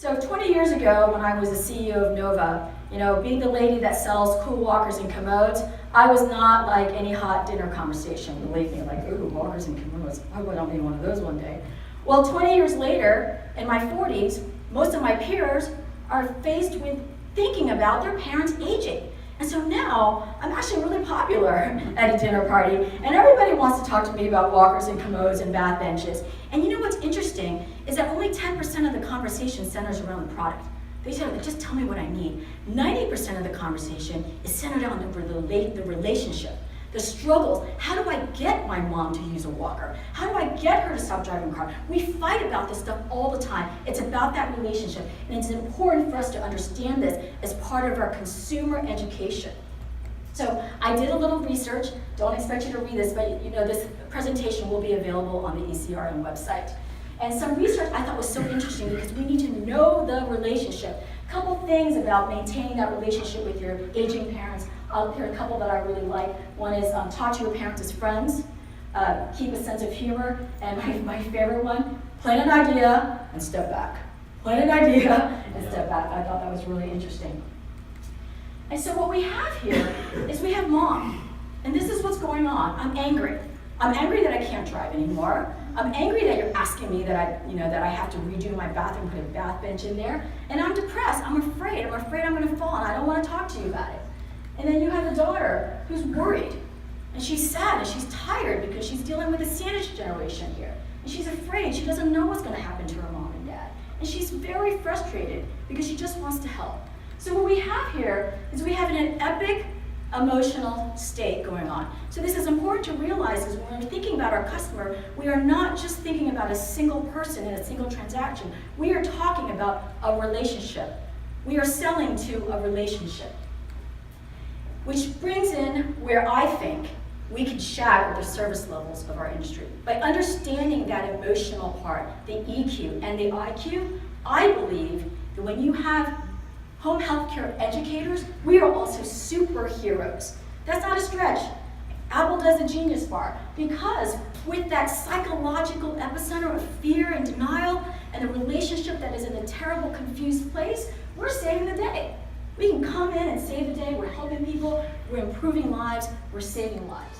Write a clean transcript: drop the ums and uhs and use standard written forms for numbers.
So 20 years ago, when I was the CEO of Nova, being the lady that sells cool walkers and commodes, I was not like any hot dinner conversation. Believe me, like, ooh, walkers and commodes, I would not be one of those one day. Well, 20 years later, in my 40s, most of my peers are faced with thinking about their parents aging. And so now, I'm actually really popular at a dinner party, and everybody wants to talk to me about walkers and commodes and bath benches. And you know what's interesting is that only 10% of the conversation centers around the product. They say, just tell me what I need. 90% of the conversation is centered on the relationship, the struggles. How do I get my mom to use a walker? How do I get her to stop driving a car? We fight about this stuff all the time. It's about that relationship, and it's important for us to understand this as part of our consumer education. So I did a little research. Don't expect you to read this, but this presentation will be available on the ECRM website. And some research I thought was so interesting because we need to know the relationship. A couple things about maintaining that relationship with your aging parents. Here are a couple that I really like. One is talk to your parents as friends, keep a sense of humor, and my favorite one, plan an idea and step back. Plan an idea and step back. I thought that was really interesting. And so what we have here is we have mom, and this is what's going on. I'm angry. I'm angry that I can't drive anymore. I'm angry that you're asking me that I have to redo my bathroom, put a bath bench in there. And I'm depressed. I'm afraid. I'm afraid I'm going to fall, and I don't want to talk to you about it. And then you have a daughter who's worried, and she's sad, and she's tired because she's dealing with a sandwich generation here. And she's afraid. She doesn't know what's going to happen to her mom and dad. And she's very frustrated because she just wants to help. So what we have here is we have an epic emotional state going on. So this is important to realize is when we're thinking about our customer, we are not just thinking about a single person in a single transaction. We are talking about a relationship. We are selling to a relationship. Which brings in where I think we can shatter the service levels of our industry. By understanding that emotional part, the EQ and the IQ, I believe that when you have home healthcare educators, we are also superheroes. That's not a stretch. Apple does a Genius Bar because with that psychological epicenter of fear and denial and the relationship that is in a terrible, confused place, we're saving the day. We can come in and save the day. We're helping people. We're improving lives. We're saving lives.